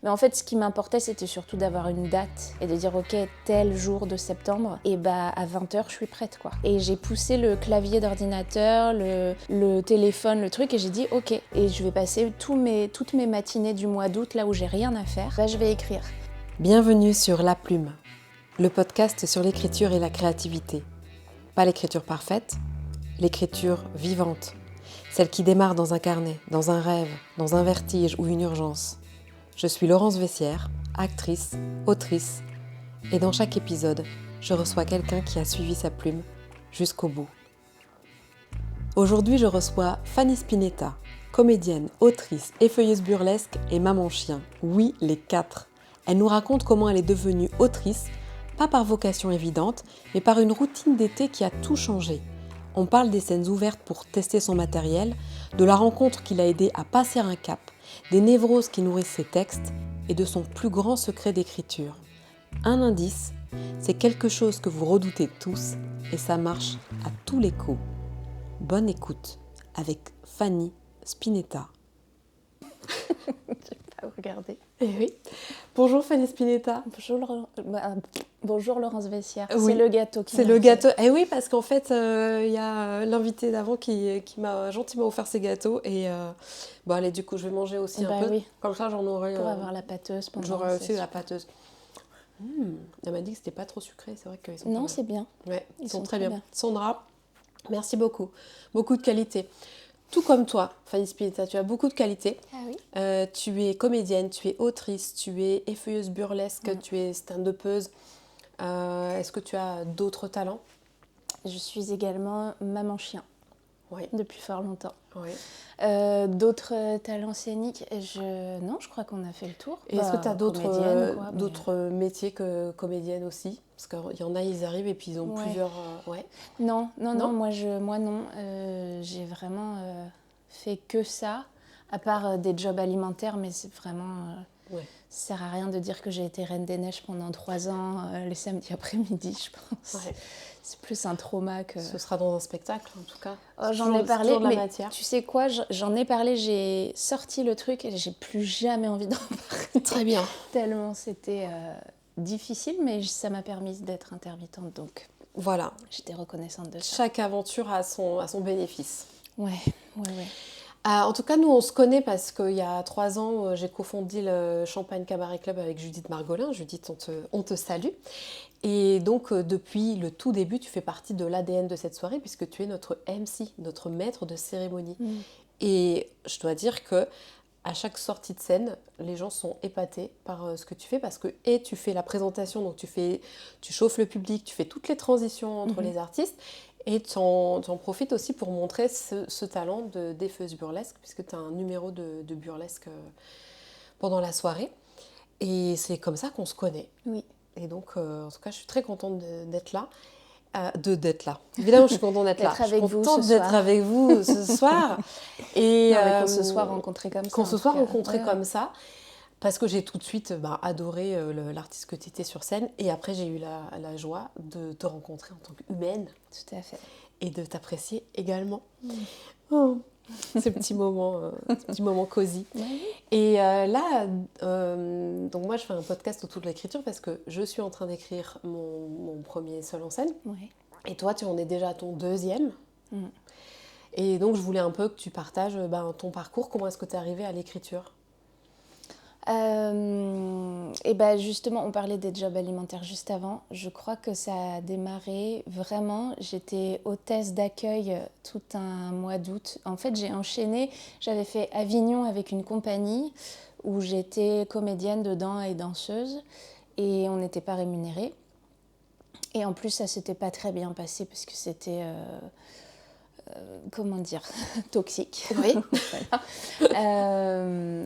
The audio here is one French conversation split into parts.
Mais en fait, ce qui m'importait, c'était surtout d'avoir une date et de dire, ok, tel jour de septembre, et à 20h, je suis prête, quoi. Et j'ai poussé le clavier d'ordinateur, le téléphone, le truc, et j'ai dit, ok. Et je vais passer toutes mes matinées du mois d'août, là où j'ai rien à faire, je vais écrire. Bienvenue sur La Plume, le podcast sur l'écriture et la créativité. Pas l'écriture parfaite, l'écriture vivante. Celle qui démarre dans un carnet, dans un rêve, dans un vertige ou une urgence. Je suis Laurence Vessière, actrice, autrice, et dans chaque épisode, je reçois quelqu'un qui a suivi sa plume jusqu'au bout. Aujourd'hui, je reçois Fanny Spinetta, comédienne, autrice, effeuilleuse burlesque et maman chien. Oui, les 4. Elle nous raconte comment elle est devenue autrice, pas par vocation évidente, mais par une routine d'été qui a tout changé. On parle des scènes ouvertes pour tester son matériel, de la rencontre qui l'a aidée à passer un cap, des névroses qui nourrissent ses textes et de son plus grand secret d'écriture. Un indice, c'est quelque chose que vous redoutez tous et ça marche à tous les coups. Bonne écoute avec Fanny Spinetta. Je vais pas vous regarder. Eh oui. Bonjour Fanny Spinetta. Bonjour Laurence Vessière. Oui, C'est le gâteau qui c'est m'a le fait. gâteau. Eh oui, parce qu'en fait, il y a l'invité d'avant qui m'a gentiment offert ses gâteaux. Et bon, allez, du coup, je vais manger aussi un peu. Oui. Comme ça, j'en aurai. Pour avoir la pâteuse pendant. J'aurai aussi la pâteuse. Elle m'a dit que c'était pas trop sucré. C'est vrai qu'ils sont. Non, pas c'est bien. Ouais, ils sont très bien. Sandra, merci beaucoup. Beaucoup de qualité. Tout comme toi, Fanny Spinetta, tu as beaucoup de qualités. Ah oui. Tu es comédienne, tu es autrice, tu es effeuilleuse burlesque, tu es stand-upeuse. Est-ce que tu as d'autres talents ? Je suis également maman chien. Oui. Depuis fort longtemps. Oui. D'autres talents scéniques, non, je crois qu'on a fait le tour. Et est-ce que tu as d'autres d'autres métiers que comédienne aussi ? Parce qu'il y en a, ils arrivent et puis ils ont plusieurs... Ouais. Non, moi non. J'ai vraiment fait que ça, à part des jobs alimentaires, mais c'est vraiment... Ça sert à rien de dire que j'ai été Reine des Neiges pendant 3 ans, les samedis après-midi, je pense. Ouais. C'est plus un trauma que... Ce sera dans un spectacle, en tout cas. J'en ai parlé, mais tu sais quoi, j'en ai parlé, j'ai sorti le truc et j'ai plus jamais envie d'en parler. Très bien. Tellement c'était difficile, mais ça m'a permis d'être intermittente, donc voilà. J'étais reconnaissante de ça. Chaque aventure a son bénéfice. Ouais. En tout cas, nous, on se connaît parce qu'il y a 3 ans, j'ai cofondé le Champagne Cabaret Club avec Judith Margolin. Judith, on te salue. Et donc, depuis le tout début, tu fais partie de l'ADN de cette soirée puisque tu es notre MC, notre maître de cérémonie. Et je dois dire que à chaque sortie de scène, les gens sont épatés par ce que tu fais parce que tu fais la présentation, donc tu chauffes le public, tu fais toutes les transitions entre les artistes. Et tu en profites aussi pour montrer ce talent d'effeuilleuse burlesque, puisque tu as un numéro de burlesque pendant la soirée. Et c'est comme ça qu'on se connaît. Oui. Et donc, en tout cas, je suis très contente d'être là. D'être là. Évidemment, je suis contente d'être là. Je suis contente d'être avec vous ce soir. Et qu'on se soit rencontrés comme ça. Qu'on se soit rencontrés comme ça. Parce que j'ai tout de suite adoré l'artiste que tu étais sur scène. Et après, j'ai eu la joie de te rencontrer en tant qu'humaine. Tout à fait. Et de t'apprécier également. Oh, ce petit moment cosy. Et là, donc moi, je fais un podcast autour de l'écriture parce que je suis en train d'écrire mon premier seul en scène. Et toi, tu en es déjà à ton 2e. Et donc, je voulais un peu que tu partages ton parcours. Comment est-ce que tu es arrivée à l'écriture ? Justement, on parlait des jobs alimentaires juste avant. Je crois que ça a démarré vraiment. J'étais hôtesse d'accueil tout un mois d'août. En fait, j'ai enchaîné. J'avais fait Avignon avec une compagnie où j'étais comédienne dedans et danseuse. Et on n'était pas rémunérés. Et en plus, ça s'était pas très bien passé parce que c'était... toxique. Oui.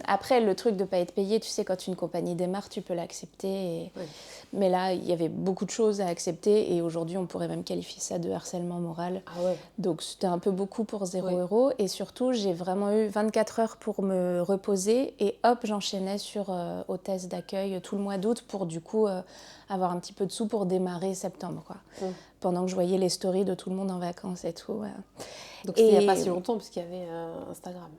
Après, le truc de ne pas être payé, tu sais, quand une compagnie démarre, tu peux l'accepter. Mais là, il y avait beaucoup de choses à accepter et aujourd'hui, on pourrait même qualifier ça de harcèlement moral. Donc, c'était un peu beaucoup pour 0 €. Et surtout, j'ai vraiment eu 24 heures pour me reposer et hop, j'enchaînais sur hôtesse d'accueil tout le mois d'août pour du coup avoir un petit peu de sous pour démarrer septembre, quoi. Pendant que je voyais les stories de tout le monde en vacances et tout. Donc c'était il n'y a pas si longtemps, puisqu'il y avait Instagram.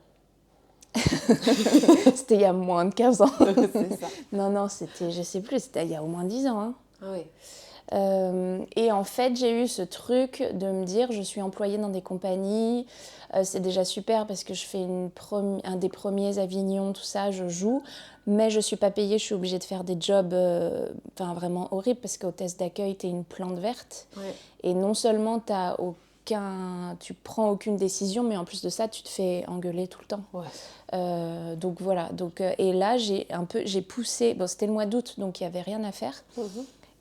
C'était il y a moins de 15 ans. C'est ça. Non, c'était, je sais plus, c'était il y a au moins 10 ans. Hein. Ah oui. Et en fait, j'ai eu ce truc de me dire, je suis employée dans des compagnies, c'est déjà super parce que je fais un des premiers Avignon, tout ça, je joue, mais je ne suis pas payée, je suis obligée de faire des jobs vraiment horribles parce qu'au test d'accueil, tu es une plante verte. Ouais. Et non seulement tu prends aucune décision, mais en plus de ça, tu te fais engueuler tout le temps. Ouais. Donc voilà. Et là, j'ai poussé. Bon, c'était le mois d'août, donc il n'y avait rien à faire.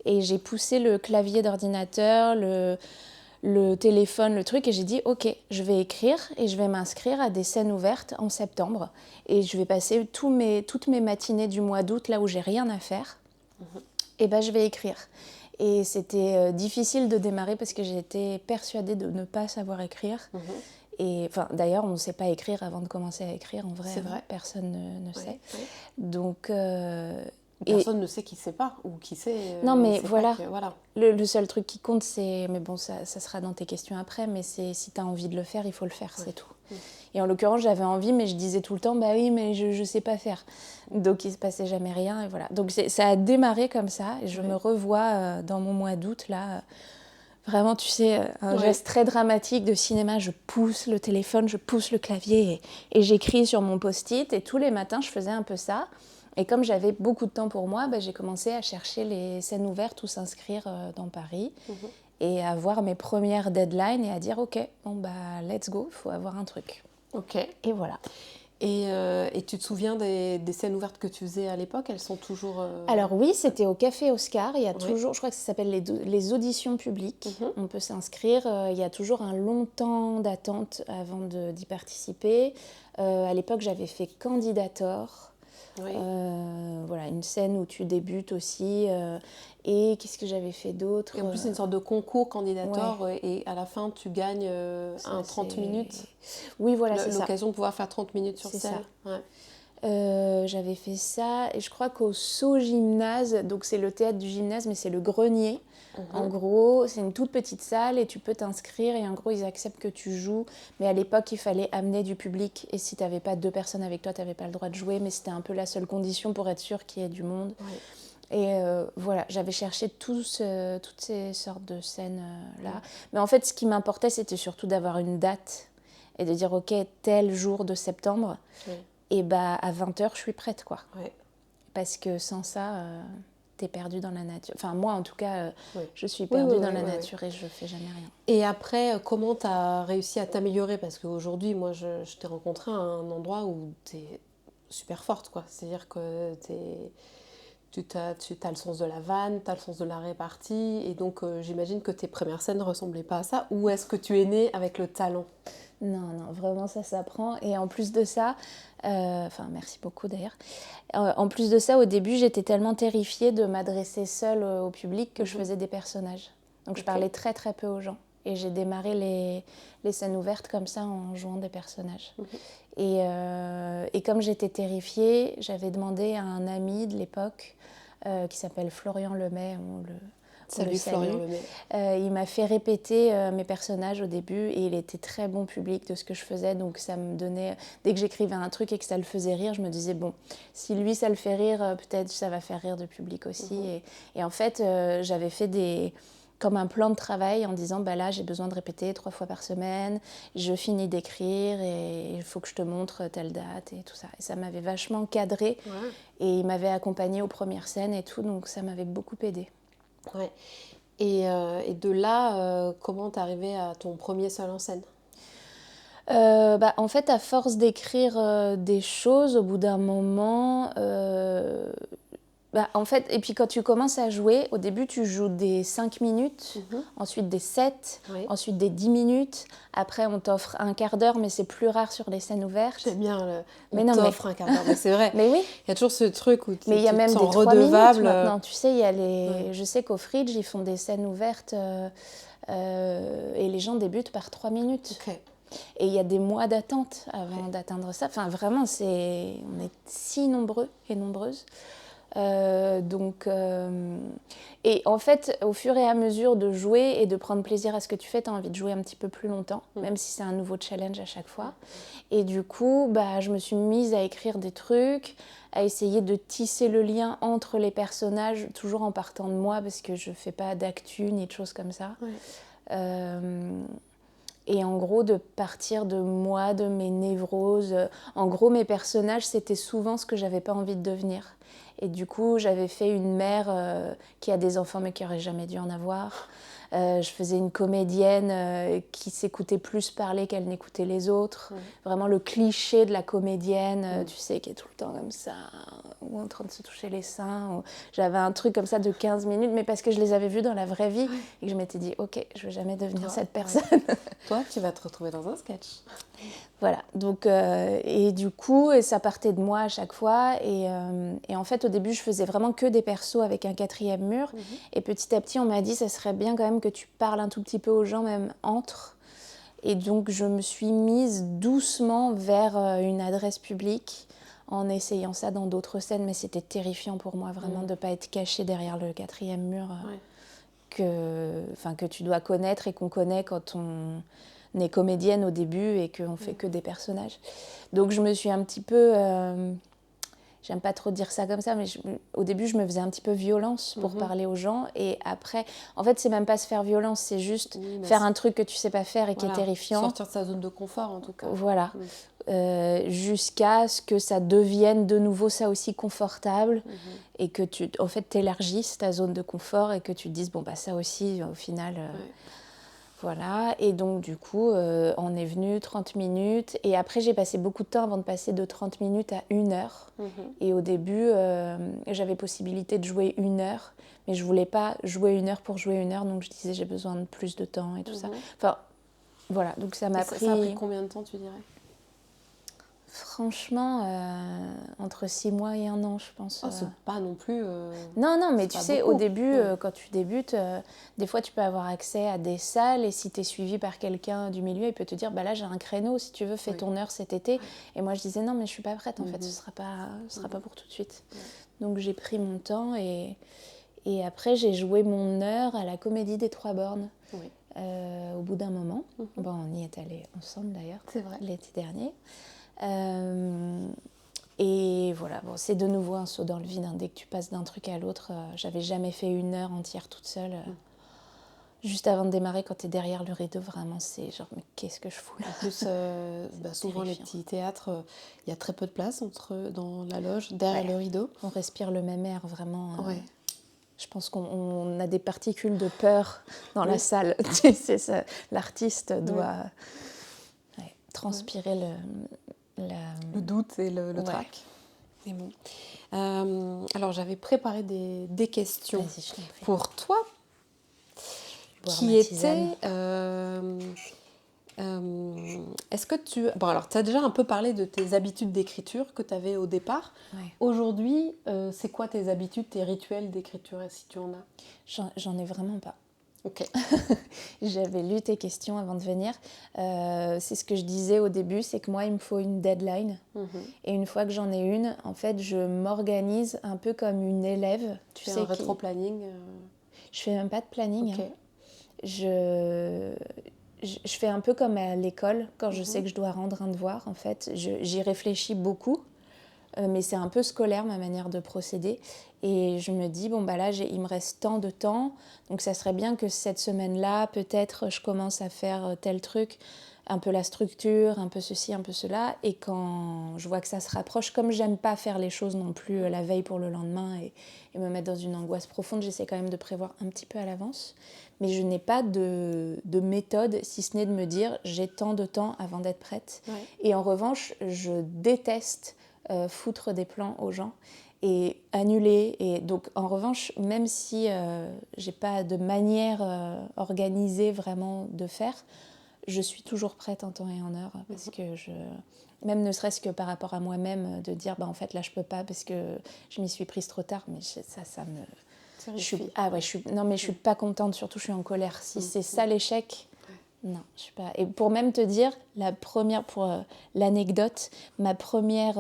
Et j'ai poussé le clavier d'ordinateur, le téléphone, le truc, et j'ai dit ok, je vais écrire et je vais m'inscrire à des scènes ouvertes en septembre. Et je vais passer toutes mes matinées du mois d'août, là où j'ai rien à faire, et je vais écrire. Et c'était difficile de démarrer parce que j'étais persuadée de ne pas savoir écrire. Et d'ailleurs, on ne sait pas écrire avant de commencer à écrire. En vrai, c'est vrai. Personne ne sait. Ouais. Donc, personne ne sait qui sait pas ou qui sait. Non, mais voilà. Le seul truc qui compte, c'est. Mais bon, ça sera dans tes questions après. Mais c'est si tu as envie de le faire, il faut le faire, c'est tout. Et en l'occurrence, j'avais envie, mais je disais tout le temps, bah oui, mais je ne sais pas faire. Donc, il ne se passait jamais rien. Et voilà. Donc, ça a démarré comme ça. Et je me revois dans mon mois d'août, là. Vraiment, tu sais, un geste très dramatique de cinéma. Je pousse le téléphone, je pousse le clavier et j'écris sur mon post-it. Et tous les matins, je faisais un peu ça. Et comme j'avais beaucoup de temps pour moi, j'ai commencé à chercher les scènes ouvertes où s'inscrire dans Paris et à voir mes premières deadlines et à dire ok, bon let's go, il faut avoir un truc. Ok. Et voilà. Et tu te souviens des scènes ouvertes que tu faisais à l'époque? Elles sont toujours... Alors oui, c'était au Café Oscar. Il y a toujours, je crois que ça s'appelle les auditions publiques. On peut s'inscrire. Il y a toujours un long temps d'attente avant d'y participer. À l'époque, j'avais fait Candidator. Oui. Voilà, une scène où tu débutes aussi. Et qu'est-ce que j'avais fait d'autre? Et en plus, c'est une sorte de concours Candidator et à la fin, tu gagnes 30 minutes. Oui, voilà, c'est ça. L'occasion de pouvoir faire 30 minutes sur scène. Ouais. J'avais fait ça et je crois qu'au Sceaux Gymnase, donc c'est le théâtre du gymnase, mais c'est le grenier. En gros, c'est une toute petite salle et tu peux t'inscrire et en gros, ils acceptent que tu joues. Mais à l'époque, il fallait amener du public et si tu n'avais pas 2 personnes avec toi, tu n'avais pas le droit de jouer. Mais c'était un peu la seule condition pour être sûr qu'il y ait du monde. Ouais. Et voilà, j'avais cherché toutes ces sortes de scènes-là. Mais en fait, ce qui m'importait, c'était surtout d'avoir une date et de dire, ok, tel jour de septembre, et à 20h, je suis prête, quoi. Ouais. Parce que sans ça, t'es perdue dans la nature. Enfin, moi, en tout cas, je suis perdue dans la nature et je fais jamais rien. Et après, comment t'as réussi à t'améliorer? Parce qu'aujourd'hui, moi, je t'ai rencontré à un endroit où t'es super forte, quoi. C'est-à-dire que tu as le sens de la vanne, tu as le sens de la répartie, et donc j'imagine que tes premières scènes ne ressemblaient pas à ça. Ou est-ce que tu es née avec le talent? Non, vraiment ça s'apprend. Et en plus de ça, merci beaucoup d'ailleurs. En plus de ça, au début, j'étais tellement terrifiée de m'adresser seule au public que je faisais des personnages. Donc je parlais très très peu aux gens. Et j'ai démarré les scènes ouvertes comme ça en jouant des personnages. Et comme j'étais terrifiée, j'avais demandé à un ami de l'époque qui s'appelle Florian Lemay. Salut Florian Lemay. Il m'a fait répéter mes personnages au début et il était très bon public de ce que je faisais. Donc ça me donnait, dès que j'écrivais un truc et que ça le faisait rire, je me disais bon, si lui ça le fait rire, peut-être ça va faire rire le public aussi. Et en fait, j'avais fait comme un plan de travail en disant là j'ai besoin de répéter 3 fois par semaine, je finis d'écrire et il faut que je te montre telle date et tout ça. Et ça m'avait vachement cadré et il m'avait accompagnée aux premières scènes et tout, donc ça m'avait beaucoup aidée. Ouais. Et de là, comment t'es arrivée à ton premier seul en scène? En fait, à force d'écrire des choses, au bout d'un moment, en fait, et puis quand tu commences à jouer, au début tu joues des 5 minutes, ensuite des 7, ensuite des 10 minutes. Après, on t'offre un quart d'heure, mais c'est plus rare sur les scènes ouvertes. J'aime bien on t'offre un quart d'heure, mais c'est vrai. Mais oui. Il y a toujours ce truc où mais il y a même des 3 minutes maintenant. Tu sais, il y a je sais qu'au Fridge, ils font des scènes ouvertes et les gens débutent par 3 minutes. Okay. Et il y a des mois d'attente avant d'atteindre ça. Enfin, vraiment, on est si nombreux et nombreuses. Et en fait, au fur et à mesure de jouer et de prendre plaisir à ce que tu fais, tu as envie de jouer un petit peu plus longtemps, même si c'est un nouveau challenge à chaque fois. Et du coup, je me suis mise à écrire des trucs, à essayer de tisser le lien entre les personnages, toujours en partant de moi, parce que je ne fais pas d'actu ni de choses comme ça. Et en gros, de partir de moi, de mes névroses. En gros, mes personnages, c'était souvent ce que j'avais pas envie de devenir. Et du coup, j'avais fait une mère qui a des enfants mais qui aurait jamais dû en avoir. Je faisais une comédienne qui s'écoutait plus parler qu'elle n'écoutait les autres. Vraiment le cliché de la comédienne, tu sais, qui est tout le temps comme ça, ou en train de se toucher les seins. J'avais un truc comme ça de 15 minutes, mais parce que je les avais vus dans la vraie vie et que je m'étais dit, ok, je vais jamais devenir cette personne. Toi, tu vas te retrouver dans un sketch. Voilà, donc, et du coup, ça partait de moi à chaque fois. Et en fait, au début, je faisais vraiment que des persos avec un 4e mur. Et petit à petit, on m'a dit, ça serait bien quand même que tu parles un tout petit peu aux gens, même entre. Et donc, je me suis mise doucement vers une adresse publique en essayant ça dans d'autres scènes. Mais c'était terrifiant pour moi, vraiment, de ne pas être cachée derrière le 4e mur que tu dois connaître et qu'on connaît quand on est comédienne au début et qu'on fait que des personnages. Donc je me suis un petit peu... j'aime pas trop dire ça comme ça, mais au début, je me faisais un petit peu violence pour parler aux gens. Et après, en fait, c'est même pas se faire violence, c'est juste faire un truc que tu sais pas faire et qui est terrifiant. Sortir de sa zone de confort, en tout cas. Voilà. Jusqu'à ce que ça devienne de nouveau ça aussi confortable et que tu, en fait, t'élargisses ta zone de confort et que tu te dises, bon, ça aussi, au final... Voilà, et donc du coup, on est venu 30 minutes. Et après, j'ai passé beaucoup de temps avant de passer de 30 minutes à 1 heure. Et au début, j'avais possibilité de jouer 1 heure, mais je voulais pas jouer 1 heure pour jouer 1 heure, donc je disais j'ai besoin de plus de temps et tout ça. Enfin, voilà, donc ça m'a pris... Ça a pris combien de temps, tu dirais ? Franchement, entre 6 mois et 1 an, je pense. C'est pas non plus... Non, mais tu sais, beaucoup. au début, quand tu débutes, des fois, tu peux avoir accès à des salles et si tu es suivi par quelqu'un du milieu, il peut te dire, là, j'ai un créneau, si tu veux, fais ton heure cet été. Et moi, je disais, non, mais je suis pas prête, en fait, ce sera pas pour tout de suite. Donc, j'ai pris mon temps et après, j'ai joué mon heure à la Comédie des Trois Bornes au bout d'un moment. On y est allés ensemble, d'ailleurs, l'été dernier. Et voilà, c'est de nouveau un saut dans le vide. Dès que tu passes d'un truc à l'autre, j'avais jamais fait 1 heure entière toute seule. Juste avant de démarrer, quand tu es derrière le rideau, vraiment, c'est genre, mais qu'est-ce que je fous là ? En plus, souvent les petits théâtres, il y a très peu de place dans la loge, derrière le rideau. On respire le même air, vraiment. Je pense qu'on a des particules de peur dans la salle. C'est ça, l'artiste doit transpirer le doute et le trac. C'est bon. Alors, j'avais préparé des questions pour toi qui étaient... est-ce que tu... Bon, alors, tu as déjà un peu parlé de tes habitudes d'écriture que tu avais au départ. Aujourd'hui, c'est quoi tes habitudes, tes rituels d'écriture, si tu en as ? J'en ai vraiment pas. Ok. J'avais lu tes questions avant de venir. C'est ce que je disais au début, c'est que moi, il me faut une deadline. Et une fois que j'en ai une, en fait, je m'organise un peu comme une élève. Tu fais un rétro-planning Je fais même pas de planning. Okay. Je fais un peu comme à l'école, quand je sais que je dois rendre un devoir, en fait. J'y réfléchis beaucoup, mais c'est un peu scolaire, ma manière de procéder. Et je me dis, là, il me reste tant de temps, donc ça serait bien que cette semaine-là, peut-être, je commence à faire tel truc, un peu la structure, un peu ceci, un peu cela. Et quand je vois que ça se rapproche, comme j'aime pas faire les choses non plus la veille pour le lendemain et me mettre dans une angoisse profonde, j'essaie quand même de prévoir un petit peu à l'avance. Mais je n'ai pas de méthode, si ce n'est de me dire, j'ai tant de temps avant d'être prête. Et en revanche, je déteste foutre des plans aux gens et annuler. Et donc, en revanche, même si j'ai pas de manière organisée vraiment de faire, je suis toujours prête en temps et en heure parce que même ne serait-ce que par rapport à moi-même, de dire en fait là je peux pas parce que je m'y suis prise trop tard, mais ça me... je suis pas contente, surtout je suis en colère. Si c'est ça l'échec, Non, je suis pas. Et pour même te dire, pour l'anecdote, ma première,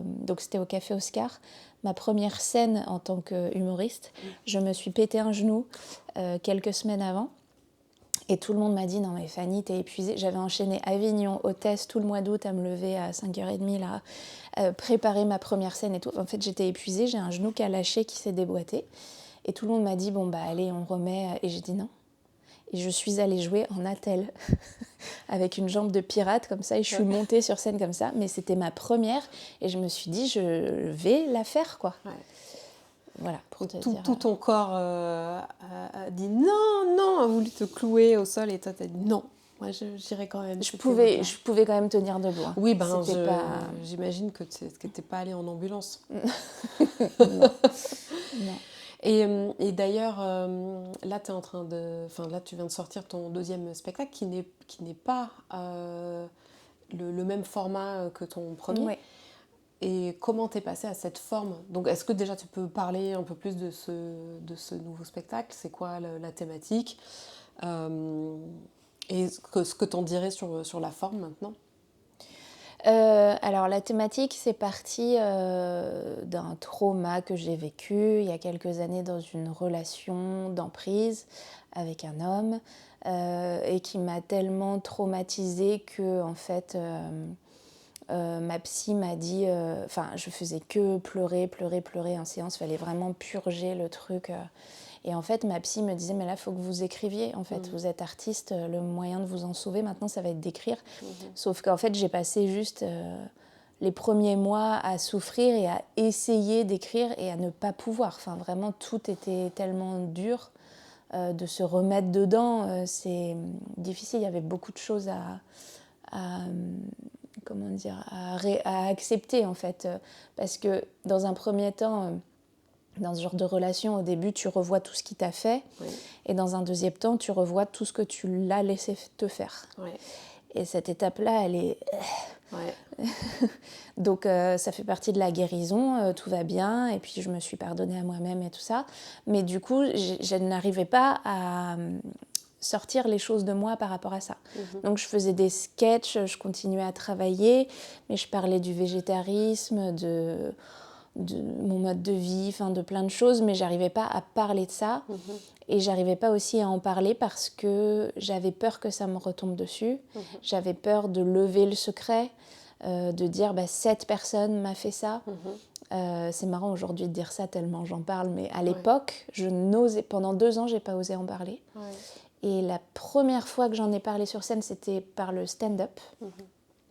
donc c'était au Café Oscar, ma première scène en tant qu'humoriste, je me suis pété un genou quelques semaines avant. Et tout le monde m'a dit, non mais Fanny, t'es épuisée. J'avais enchaîné Avignon, hôtesse, tout le mois d'août à me lever à 5h30 là, préparer ma première scène et tout. En fait, j'étais épuisée, j'ai un genou qui a lâché, qui s'est déboîté. Et tout le monde m'a dit, bon bah allez, on remet. Et j'ai dit non. Et je suis allée jouer en attelle avec une jambe de pirate comme ça. Et je suis montée sur scène comme ça. Mais c'était ma première. Et je me suis dit, je vais la faire, quoi. Ouais. Voilà, pour te dire. Tout ton corps a dit non, a voulu te clouer au sol. Et toi, t'as dit non. Moi, j'irai quand même. Je pouvais quand même tenir debout. Hein. Oui, j'imagine que tu n'étais pas allée en ambulance. Non. Et d'ailleurs, là, tu viens de sortir ton deuxième spectacle qui n'est pas le même format que ton premier. Ouais. Et comment t'es passée à cette forme? Donc, est-ce que déjà tu peux parler un peu plus de ce nouveau spectacle? C'est quoi la thématique? Et ce que t'en dirais sur la forme maintenant? Alors la thématique, c'est parti d'un trauma que j'ai vécu il y a quelques années dans une relation d'emprise avec un homme et qui m'a tellement traumatisée que en fait ma psy m'a dit, je faisais que pleurer en séance, il fallait vraiment purger le truc. Et en fait, ma psy me disait, mais là, il faut que vous écriviez. En fait, vous êtes artiste, le moyen de vous en sauver, maintenant, ça va être d'écrire. Sauf qu'en fait, j'ai passé juste les premiers mois à souffrir et à essayer d'écrire et à ne pas pouvoir. Enfin, vraiment, tout était tellement dur de se remettre dedans. C'est difficile, il y avait beaucoup de choses à accepter, en fait. Parce que, dans un premier temps... dans ce genre de relation, au début, tu revois tout ce qu'il t'a fait. Oui. Et dans un deuxième temps, tu revois tout ce que tu l'as laissé te faire. Oui. Et cette étape-là, elle est... Ouais. Donc, ça fait partie de la guérison, tout va bien. Et puis, je me suis pardonnée à moi-même et tout ça. Mais du coup, je n'arrivais pas à sortir les choses de moi par rapport à ça. Donc, je faisais des sketchs, je continuais à travailler, mais je parlais du végétarisme, de mon mode de vie, de plein de choses, mais j'arrivais pas à parler de ça. Et j'arrivais pas aussi à en parler parce que j'avais peur que ça me retombe dessus. J'avais peur de lever le secret, de dire cette personne m'a fait ça. C'est marrant aujourd'hui de dire ça tellement j'en parle, mais à l'époque, je n'osais. Pendant 2 ans, j'ai pas osé en parler. Et la première fois que j'en ai parlé sur scène, c'était par le stand-up.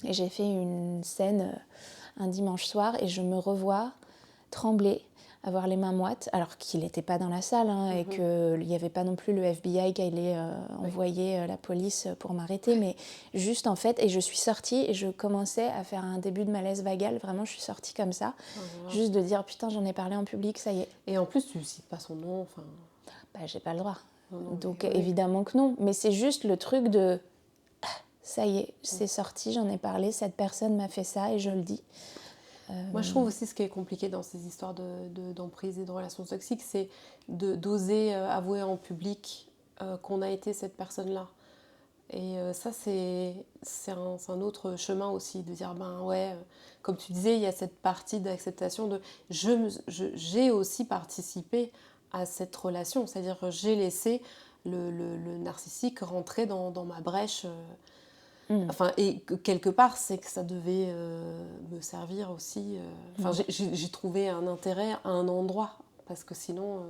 Et j'ai fait une scène un dimanche soir et je me revois trembler, avoir les mains moites, alors qu'il n'était pas dans la salle et qu'il n'y avait pas non plus le FBI qui allait envoyer la police pour m'arrêter, mais juste en fait, et je suis sortie et je commençais à faire un début de malaise vagal, vraiment je suis sortie comme ça, juste de dire putain j'en ai parlé en public, ça y est. Et en plus tu ne cites pas son nom, enfin... j'ai pas le droit, donc évidemment que non, mais c'est juste le truc de ça y est, c'est sorti, j'en ai parlé, cette personne m'a fait ça et je le dis. Moi, je trouve aussi ce qui est compliqué dans ces histoires d'emprise et de relations toxiques, c'est d'oser avouer en public qu'on a été cette personne-là. Et ça, c'est un autre chemin aussi, de dire, comme tu disais, il y a cette partie d'acceptation de j'ai aussi participé à cette relation, c'est-à-dire j'ai laissé le narcissique rentrer dans ma brèche. Et quelque part, c'est que ça devait me servir aussi. J'ai trouvé un intérêt à un endroit, parce que sinon,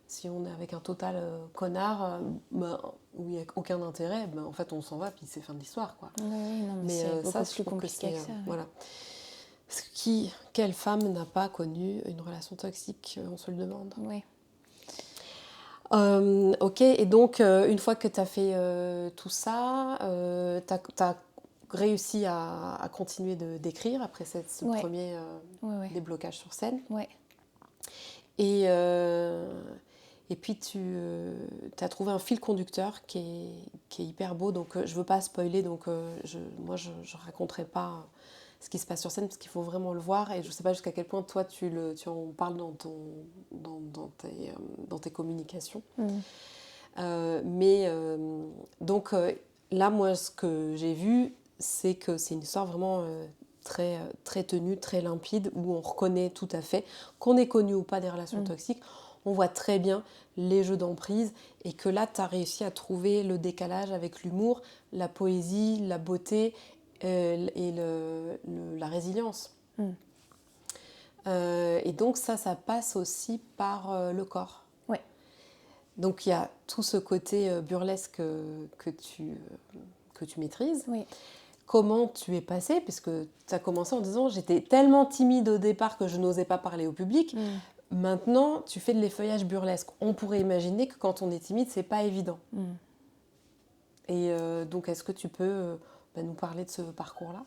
si on est avec un total connard, où il n'y a aucun intérêt, en fait, on s'en va, puis c'est fin de l'histoire, quoi. Oui, non, mais c'est beaucoup plus compliqué que ça. Voilà. Quelle femme n'a pas connu une relation toxique, on se le demande. Oui. Ok, et donc une fois que tu as fait tout ça, tu as réussi à continuer d'écrire après ce premier déblocage sur scène. Ouais. Et puis tu as trouvé un fil conducteur qui est hyper beau, donc je ne veux pas spoiler, donc je ne raconterai pas ce qui se passe sur scène parce qu'il faut vraiment le voir, et je ne sais pas jusqu'à quel point toi tu en parles dans tes communications. Donc là, moi, ce que j'ai vu, c'est que c'est une histoire vraiment très, très tenue, très limpide, où on reconnaît tout à fait, qu'on ait connu ou pas des relations toxiques, on voit très bien les jeux d'emprise, et que là, tu as réussi à trouver le décalage avec l'humour, la poésie, la beauté et la résilience. Et donc ça passe aussi par le corps. Ouais. Donc il y a tout ce côté burlesque que tu maîtrises. Oui. Comment tu es passée? Parce que tu as commencé en disant j'étais tellement timide au départ que je n'osais pas parler au public. Maintenant, tu fais de l'effeuillage burlesque. On pourrait imaginer que quand on est timide, c'est pas évident. Et donc, est-ce que tu peux nous parler de ce parcours-là?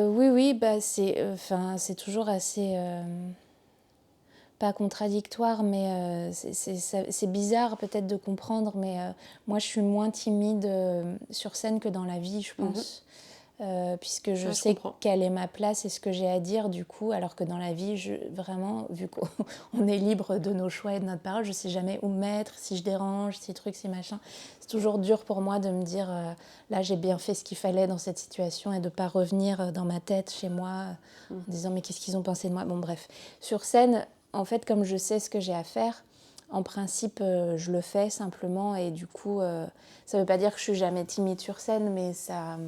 Oui, c'est toujours assez... pas contradictoire, mais c'est bizarre peut-être de comprendre, mais moi je suis moins timide sur scène que dans la vie, je pense. Puisque je sais quelle est ma place et ce que j'ai à dire du coup, alors que dans la vie, vraiment, vu qu'on est libre de nos choix et de notre parole, je ne sais jamais où me mettre, si je dérange, si truc, si machin. C'est toujours dur pour moi de me dire, là j'ai bien fait ce qu'il fallait dans cette situation et de ne pas revenir dans ma tête, chez moi, en disant mais qu'est-ce qu'ils ont pensé de moi. Bon bref, sur scène, en fait, comme je sais ce que j'ai à faire, en principe, je le fais simplement et du coup, ça ne veut pas dire que je ne suis jamais timide sur scène, mais ça...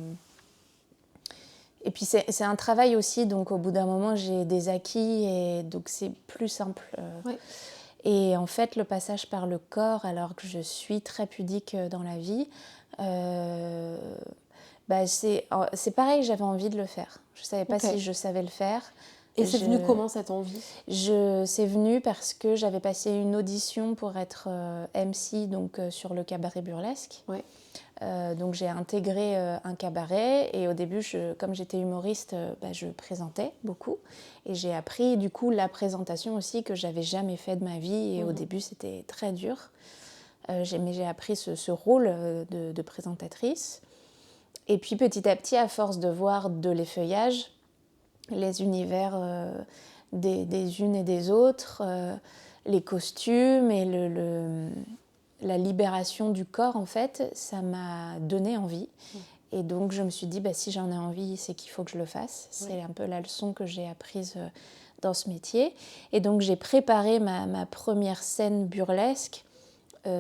Et puis c'est un travail aussi, donc au bout d'un moment j'ai des acquis et donc c'est plus simple. Ouais. Et en fait le passage par le corps, alors que je suis très pudique dans la vie, c'est pareil, j'avais envie de le faire. Je ne savais pas si je savais le faire. Et c'est venu comment cette envie? C'est venu parce que j'avais passé une audition pour être MC donc, sur le cabaret burlesque. Ouais. Donc j'ai intégré un cabaret et au début, comme j'étais humoriste, je présentais beaucoup. Et j'ai appris du coup la présentation aussi que j'avais jamais fait de ma vie et au début c'était très dur. Mais j'ai appris ce rôle de présentatrice. Et puis petit à petit, à force de voir de l'effeuillage, les univers des unes et des autres, les costumes et la libération du corps, en fait, ça m'a donné envie. Et donc, je me suis dit, si j'en ai envie, c'est qu'il faut que je le fasse. C'est un peu la leçon que j'ai apprise dans ce métier. Et donc, j'ai préparé ma première scène burlesque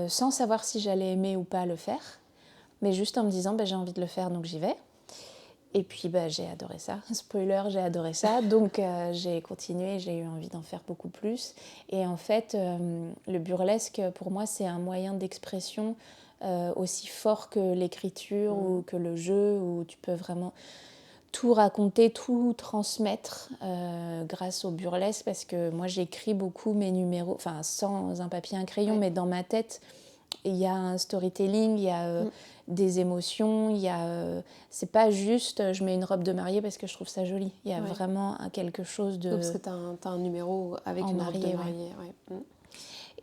sans savoir si j'allais aimer ou pas le faire, mais juste en me disant, j'ai envie de le faire, donc j'y vais. Et puis j'ai adoré ça. Spoiler, j'ai adoré ça. Donc j'ai continué, j'ai eu envie d'en faire beaucoup plus. Et en fait, le burlesque, pour moi, c'est un moyen d'expression aussi fort que l'écriture ou que le jeu, où tu peux vraiment tout raconter, tout transmettre grâce au burlesque. Parce que moi, j'écris beaucoup mes numéros, enfin sans un papier, un crayon, mais dans ma tête, il y a un storytelling, il y a des émotions, il y a... c'est pas juste je mets une robe de mariée parce que je trouve ça joli. Il y a vraiment quelque chose de... Parce que t'as un numéro avec une robe de mariée.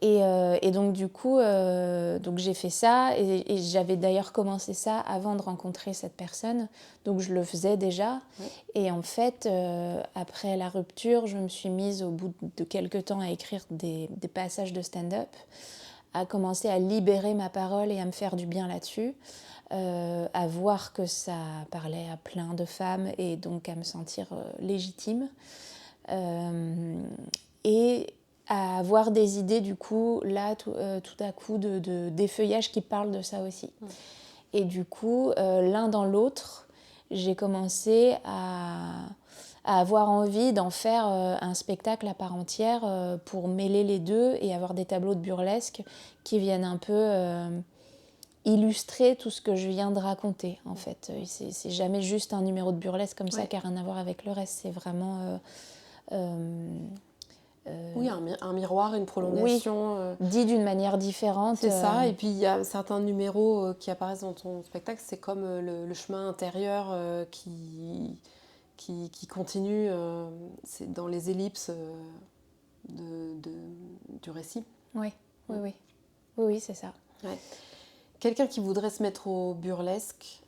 Et donc du coup, donc j'ai fait ça et j'avais d'ailleurs commencé ça avant de rencontrer cette personne. Donc je le faisais déjà. Et en fait, après la rupture, je me suis mise au bout de quelques temps à écrire des passages de stand-up, à commencer à libérer ma parole et à me faire du bien là-dessus, à voir que ça parlait à plein de femmes et donc à me sentir légitime. Et à avoir des idées du coup, là, tout à coup, d'effeuillage qui parlent de ça aussi. Et du coup, l'un dans l'autre, j'ai commencé à avoir envie d'en faire un spectacle à part entière pour mêler les deux et avoir des tableaux de burlesque qui viennent un peu illustrer tout ce que je viens de raconter, en fait. C'est jamais juste un numéro de burlesque comme ça qui n'a rien à voir avec le reste. C'est vraiment... oui, un miroir, une prolongation. Dit d'une manière différente. C'est ça, et puis il y a certains numéros qui apparaissent dans ton spectacle, c'est comme le chemin intérieur qui continue, c'est dans les ellipses du récit. Oui, c'est ça. Ouais. Quelqu'un qui voudrait se mettre au burlesque,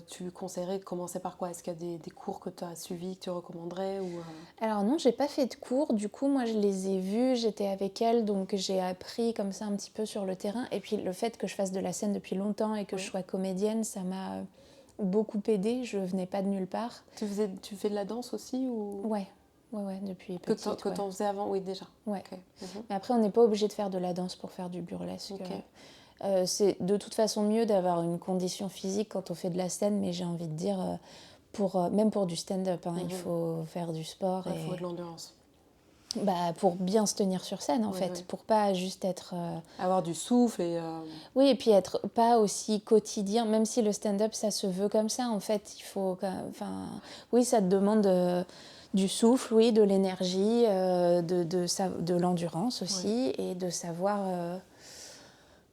tu conseillerais de commencer par quoi? Est-ce qu'il y a des cours que tu as suivis, que tu recommanderais ou... Alors non, j'ai pas fait de cours, du coup moi je les ai vus, j'étais avec elles, donc j'ai appris comme ça un petit peu sur le terrain. Et puis le fait que je fasse de la scène depuis longtemps et que je sois comédienne, ça m'a beaucoup aidée, je venais pas de nulle part. Tu fais de la danse aussi ou... Ouais, depuis petite. Que t'en faisais avant, oui déjà. Ouais. Okay. Mais après on n'est pas obligé de faire de la danse pour faire du burlesque. Okay. C'est de toute façon mieux d'avoir une condition physique quand on fait de la scène, mais j'ai envie de dire, même pour du stand-up, il faut faire du sport. Il faut de l'endurance. Pour bien se tenir sur scène, en fait, pour pas juste être... avoir du souffle et... Oui, et puis être pas aussi quotidien, même si le stand-up, ça se veut comme ça, en fait, il faut... oui, ça te demande du souffle, oui, de l'énergie, de l'endurance aussi, et de savoir...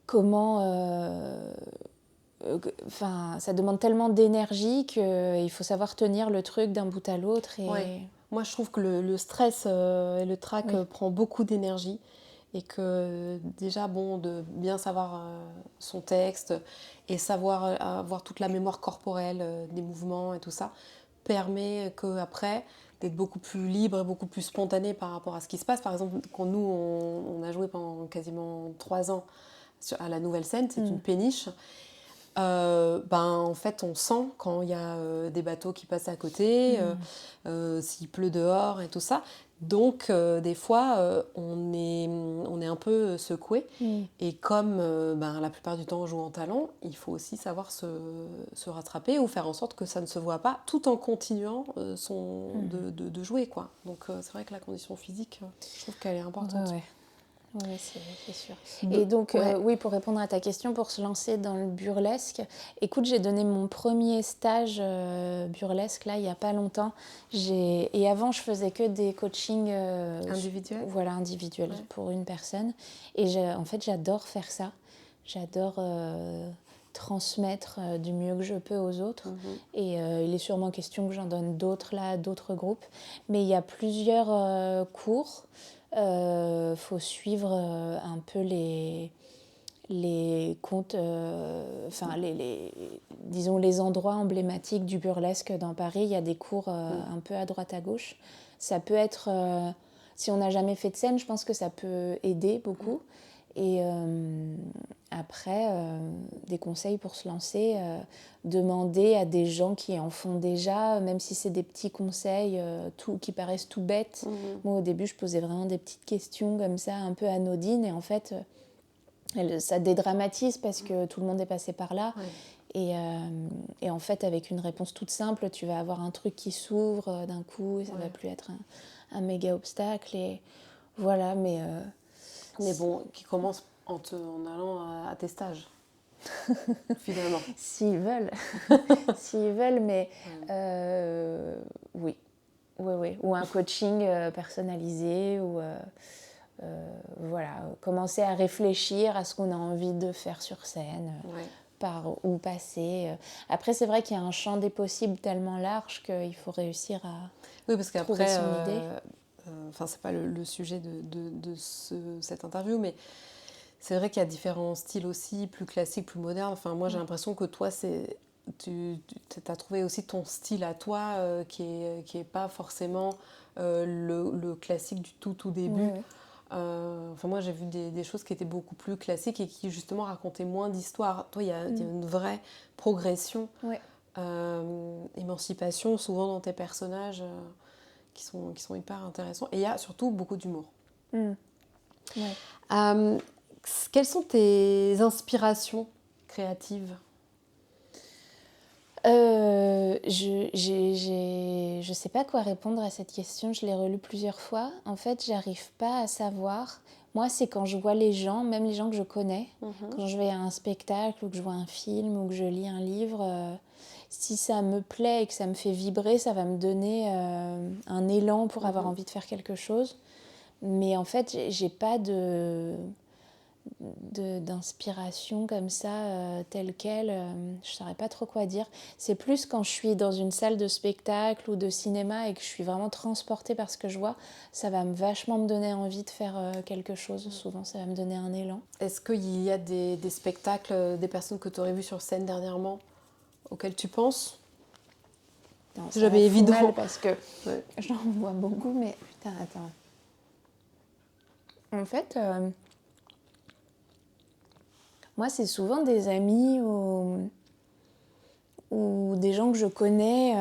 comment... ça demande tellement d'énergie qu'il faut savoir tenir le truc d'un bout à l'autre. Et... Moi, je trouve que le stress et le trac prend beaucoup d'énergie. Et que déjà, de bien savoir son texte et savoir avoir toute la mémoire corporelle des mouvements et tout ça, permet qu'après, d'être beaucoup plus libre et beaucoup plus spontané par rapport à ce qui se passe. Par exemple, quand nous, on a joué pendant quasiment 3 ans à la Nouvelle Scène, c'est une péniche. En fait, on sent quand il y a des bateaux qui passent à côté, s'il pleut dehors et tout ça. Donc, des fois, on est un peu secoué. Et comme la plupart du temps, on joue en talent, il faut aussi savoir se rattraper ou faire en sorte que ça ne se voit pas, tout en continuant de jouer, quoi. Donc, c'est vrai que la condition physique, je trouve qu'elle est importante. Oui, c'est sûr. Et donc, oui, pour répondre à ta question, pour se lancer dans le burlesque, écoute, j'ai donné mon premier stage burlesque, là, il n'y a pas longtemps. Et avant, je faisais que des coachings... individuels. Voilà, individuels, pour une personne. Et en fait, j'adore faire ça. J'adore transmettre du mieux que je peux aux autres. Et il est sûrement question que j'en donne d'autres, là, d'autres groupes. Mais il y a plusieurs cours... faut suivre un peu les comptes, disons les endroits emblématiques du burlesque dans Paris. Il y a des cours un peu à droite à gauche. Ça peut être, si on n'a jamais fait de scène, je pense que ça peut aider beaucoup. Et après, des conseils pour se lancer, demander à des gens qui en font déjà, même si c'est des petits conseils qui paraissent tout bêtes. Moi, au début, je posais vraiment des petites questions comme ça, un peu anodines, et en fait, ça dédramatise parce que tout le monde est passé par là. Et en fait, avec une réponse toute simple, tu vas avoir un truc qui s'ouvre d'un coup, et ça ne va plus être un méga obstacle. Et voilà, mais bon, qui commence en allant à tes stages, finalement. S'ils veulent. S'ils veulent, mais oui. Ou un coaching personnalisé, ou voilà, commencer à réfléchir à ce qu'on a envie de faire sur scène, par où passer. Après, c'est vrai qu'il y a un champ des possibles tellement large qu'il faut réussir à trouver son idée. C'est pas le sujet de cette interview, mais c'est vrai qu'il y a différents styles aussi, plus classiques, plus modernes. Enfin, moi, j'ai l'impression que toi, tu as trouvé aussi ton style à toi, qui est pas forcément le classique du tout début. Moi, j'ai vu des choses qui étaient beaucoup plus classiques et qui, justement, racontaient moins d'histoires. Toi, il y a une vraie progression, émancipation, souvent dans tes personnages... qui sont hyper intéressants. Et il y a surtout beaucoup d'humour. Quelles sont tes inspirations créatives ? Je sais pas quoi répondre à cette question. Je l'ai relue plusieurs fois. En fait, j'arrive pas à savoir. Moi, c'est quand je vois les gens, même les gens que je connais, quand je vais à un spectacle ou que je vois un film ou que je lis un livre... si ça me plaît et que ça me fait vibrer, ça va me donner un élan pour avoir envie de faire quelque chose. Mais en fait, j'ai pas d'inspiration comme ça, telle quelle. Je saurais pas trop quoi dire. C'est plus quand je suis dans une salle de spectacle ou de cinéma et que je suis vraiment transportée par ce que je vois, ça va vachement me donner envie de faire quelque chose. Souvent, ça va me donner un élan. Est-ce qu'il y a des spectacles, des personnes que tu aurais vues sur scène dernièrement auxquels tu penses? Non, c'est jamais évident. Mal parce que j'en vois beaucoup, mais putain, attends. En fait, moi, c'est souvent des amis ou des gens que je connais.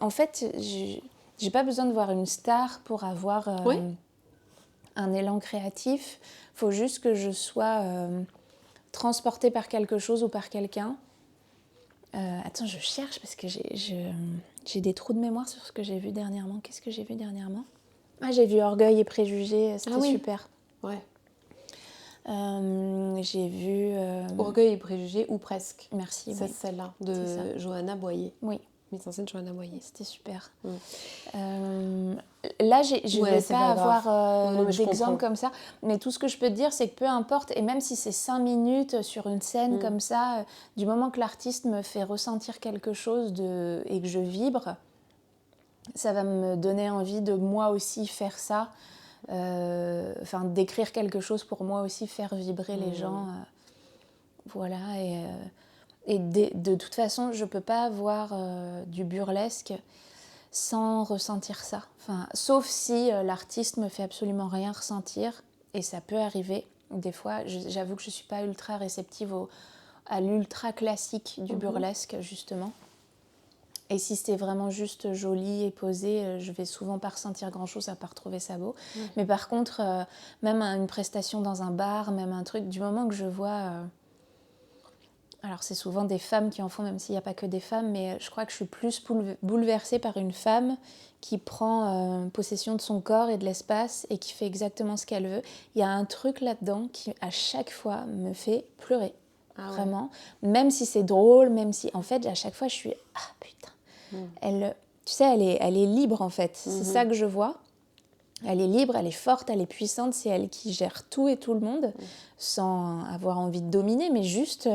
En fait, j'ai pas besoin de voir une star pour avoir un élan créatif. Il faut juste que je sois transportée par quelque chose ou par quelqu'un. Attends, je cherche parce que j'ai des trous de mémoire sur ce que j'ai vu dernièrement. Qu'est-ce que j'ai vu dernièrement ? J'ai vu Orgueil et Préjugés, c'était super. Ouais. J'ai vu... Orgueil et Préjugés ou presque. Merci. C'est celle-là, de Johanna Boyer. Oui. Mise en scène Johanna Boyer. C'était super. Là, je ne vais pas avoir d'exemple comme ça, mais tout ce que je peux te dire, c'est que peu importe, et même si c'est 5 minutes sur une scène comme ça, du moment que l'artiste me fait ressentir quelque chose et que je vibre, ça va me donner envie de moi aussi faire ça, d'écrire quelque chose pour moi aussi faire vibrer les gens. Voilà, et de toute façon, je ne peux pas avoir du burlesque sans ressentir ça. Sauf si l'artiste me fait absolument rien ressentir, et ça peut arriver. Des fois, j'avoue que je ne suis pas ultra réceptive à l'ultra classique du burlesque, justement. Et si c'était vraiment juste joli et posé, je vais souvent pas ressentir grand-chose à part trouver ça beau. Mais par contre, même une prestation dans un bar, même un truc, du moment que je vois... Alors c'est souvent des femmes qui en font, même s'il n'y a pas que des femmes, mais je crois que je suis plus bouleversée par une femme qui prend possession de son corps et de l'espace et qui fait exactement ce qu'elle veut. Il y a un truc là-dedans qui, à chaque fois, me fait pleurer. Vraiment. Même si c'est drôle, même si... En fait, à chaque fois, je suis... Ah, putain. Elle, tu sais, elle est libre, en fait. C'est ça que je vois. Elle est libre, elle est forte, elle est puissante. C'est elle qui gère tout et tout le monde, sans avoir envie de dominer, mais juste...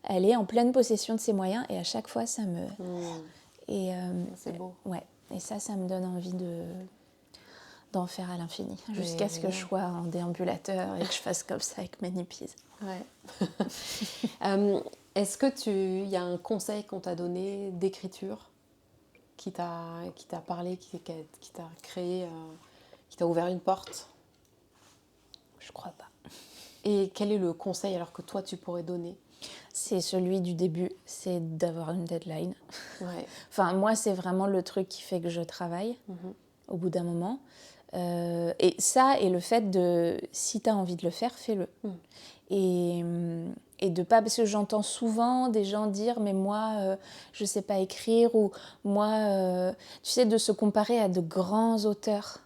elle est en pleine possession de ses moyens, et à chaque fois, ça me... c'est beau. Ouais. Et ça me donne envie d'en faire à l'infini, jusqu'à ce que je sois en déambulateur et que je fasse comme ça avec mes nippies. Ouais. Est-ce que il y a un conseil qu'on t'a donné d'écriture qui t'a parlé, qui t'a créé, qui t'a ouvert une porte? Je crois pas. Et quel est le conseil alors que toi tu pourrais donner? C'est celui du début, c'est d'avoir une deadline. Ouais. Moi, c'est vraiment le truc qui fait que je travaille au bout d'un moment. Et ça, et le fait de, si tu as envie de le faire, fais-le. Et de pas, parce que j'entends souvent des gens dire, mais moi, je sais pas écrire, ou moi, tu sais, de se comparer à de grands auteurs.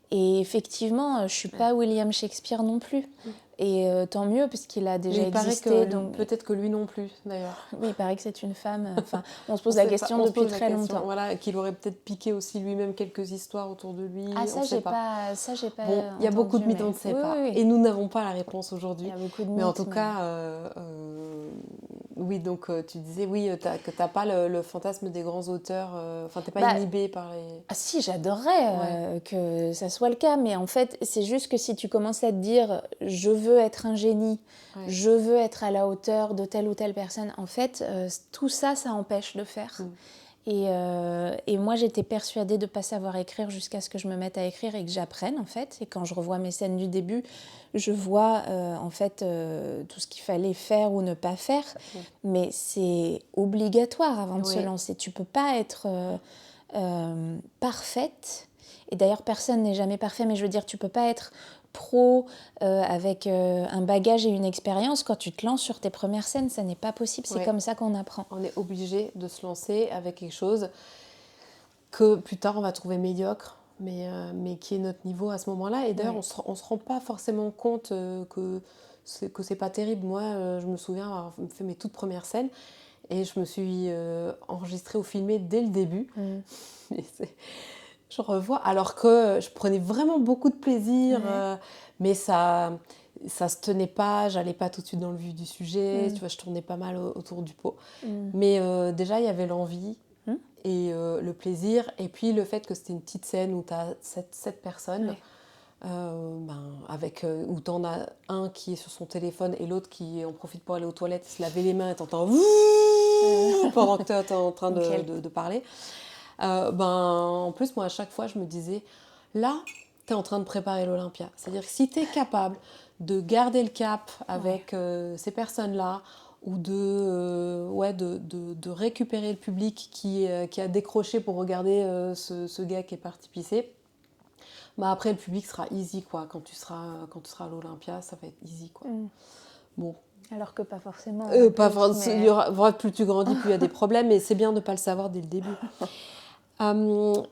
Et effectivement, je suis pas William Shakespeare non plus. Et tant mieux, parce qu'il a déjà existé. Donc... Peut-être que lui non plus, d'ailleurs. Oui, il paraît que c'est une femme. On se pose la question depuis très longtemps. Voilà, qu'il aurait peut-être piqué aussi lui-même quelques histoires autour de lui. Ah, ça, j'ai pas. Bon, il y a beaucoup de mythes, on ne sait pas. Oui. Et nous n'avons pas la réponse aujourd'hui. Il y a beaucoup de mythes. Mais en tout cas, oui, donc tu disais, que tu n'as pas le fantasme des grands auteurs. Enfin, tu n'es pas inhibée par les... Ah si, j'adorerais que ça soit le cas. Mais en fait, c'est juste que si tu commences à te dire, je veux être un génie, je veux être à la hauteur de telle ou telle personne, en fait, tout ça, ça empêche de faire. Et moi, j'étais persuadée de ne pas savoir écrire jusqu'à ce que je me mette à écrire et que j'apprenne, en fait. Et quand je revois mes scènes du début, je vois, en fait, tout ce qu'il fallait faire ou ne pas faire. Mais c'est obligatoire avant de se lancer. Tu ne peux pas être parfaite. Et d'ailleurs, personne n'est jamais parfait, mais je veux dire, tu ne peux pas être pro avec un bagage et une expérience. Quand tu te lances sur tes premières scènes, ça n'est pas possible. C'est comme ça qu'on apprend. On est obligé de se lancer avec quelque chose que plus tard on va trouver médiocre, mais qui est notre niveau à ce moment-là. Et d'ailleurs, on se rend pas forcément compte que c'est pas terrible. Moi, je me souviens avoir fait mes toutes premières scènes et je me suis enregistrée ou filmée dès le début. Je revois, alors que je prenais vraiment beaucoup de plaisir, mais ça se tenait pas, j'allais pas tout de suite dans le vif du sujet, tu vois, je tournais pas mal autour du pot. Mais déjà, il y avait l'envie et le plaisir, et puis le fait que c'était une petite scène où tu as 7 personnes, où tu en as un qui est sur son téléphone et l'autre qui en profite pour aller aux toilettes, se laver les mains et t'entends... pendant que tu es en train de parler. En plus, moi, à chaque fois, je me disais, là, tu es en train de préparer l'Olympia. C'est-à-dire que si tu es capable de garder le cap avec ces personnes-là, ou de récupérer le public qui a décroché pour regarder ce gars qui est parti pisser, après, le public sera easy, quoi. Quand tu seras à l'Olympia, ça va être easy, quoi. Bon. Alors que pas forcément. Plus tu grandis, plus il y a des problèmes, mais c'est bien de ne pas le savoir dès le début.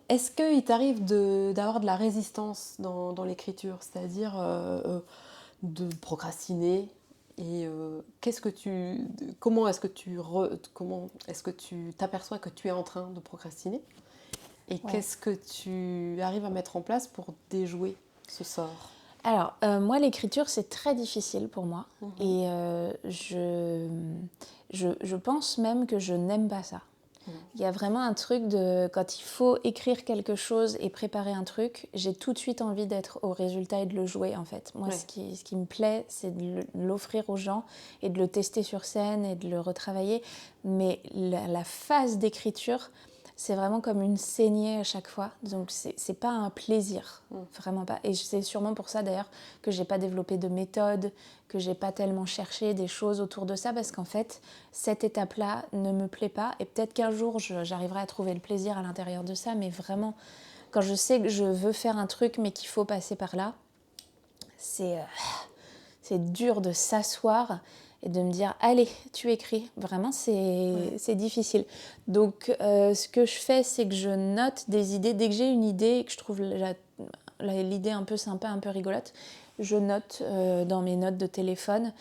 Est-ce qu'il t'arrive d'avoir de la résistance dans l'écriture, c'est-à-dire de procrastiner et comment est-ce que tu t'aperçois que tu es en train de procrastiner et qu'est-ce que tu arrives à mettre en place pour déjouer ce sort? Alors, moi, l'écriture, c'est très difficile pour moi. Et je pense même que je n'aime pas ça. Il y a vraiment un truc quand il faut écrire quelque chose et préparer un truc, j'ai tout de suite envie d'être au résultat et de le jouer, en fait. Moi, ce qui me plaît, c'est de l'offrir aux gens et de le tester sur scène et de le retravailler. Mais la phase d'écriture, c'est vraiment comme une saignée à chaque fois. Donc, c'est pas un plaisir, vraiment pas. Et c'est sûrement pour ça, d'ailleurs, que j'ai pas développé de méthode, que j'ai pas tellement cherché des choses autour de ça, parce qu'en fait, cette étape-là ne me plaît pas. Et peut-être qu'un jour, j'arriverai à trouver le plaisir à l'intérieur de ça, mais vraiment, quand je sais que je veux faire un truc, mais qu'il faut passer par là, c'est dur de s'asseoir et de me dire, allez, tu écris. Vraiment, c'est difficile. Donc, ce que je fais, c'est que je note des idées. Dès que j'ai une idée et que je trouve l'idée un peu sympa, un peu rigolote, je note dans mes notes de téléphone.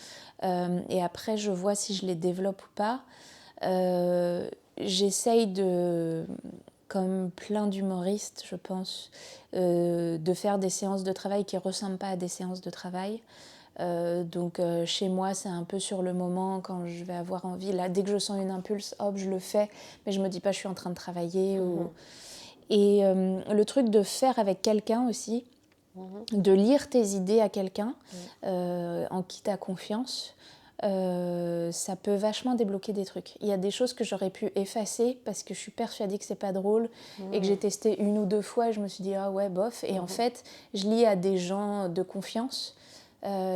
Et après, je vois si je les développe ou pas. J'essaye comme plein d'humoristes, je pense, de faire des séances de travail qui ne ressemblent pas à des séances de travail. Donc chez moi, c'est un peu sur le moment, quand je vais avoir envie. Là, dès que je sens une impulse, hop, je le fais. Mais je ne me dis pas, je suis en train de travailler. Et le truc de faire avec quelqu'un aussi, de lire tes idées à quelqu'un, en qui tu as confiance, ça peut vachement débloquer des trucs. Il y a des choses que j'aurais pu effacer parce que je suis persuadée que c'est pas drôle et que j'ai testé une ou deux fois et je me suis dit ah ouais bof, et en fait je lis à des gens de confiance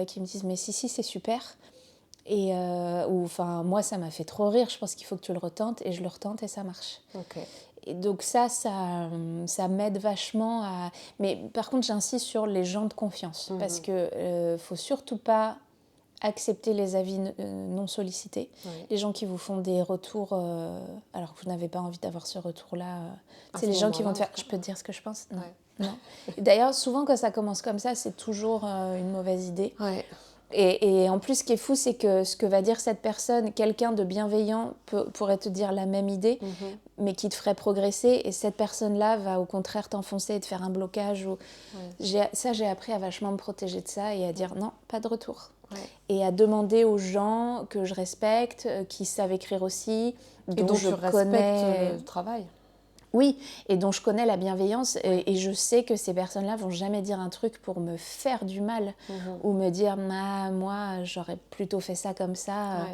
qui me disent mais si c'est super, et moi ça m'a fait trop rire, je pense qu'il faut que tu le retentes, et je le retente et ça marche. Et donc ça m'aide vachement à... Mais par contre j'insiste sur les gens de confiance, parce que faut surtout pas accepter les avis non sollicités. Les gens qui vous font des retours alors que vous n'avez pas envie d'avoir ce retour-là. C'est les gens qui vont te faire « je peux te dire ce que je pense ?» Non. D'ailleurs, souvent quand ça commence comme ça, c'est toujours une mauvaise idée. Et en plus, ce qui est fou, c'est que ce que va dire cette personne, quelqu'un de bienveillant pourrait te dire la même idée, mais qui te ferait progresser. Et cette personne-là va au contraire t'enfoncer et te faire un blocage. J'ai appris à vachement me protéger de ça et à dire non, pas de retour. Et à demander aux gens que je respecte, qui savent écrire aussi, dont je respecte le travail. Oui, et dont je connais la bienveillance, et je sais que ces personnes-là vont jamais dire un truc pour me faire du mal, ou me dire moi j'aurais plutôt fait ça comme ça.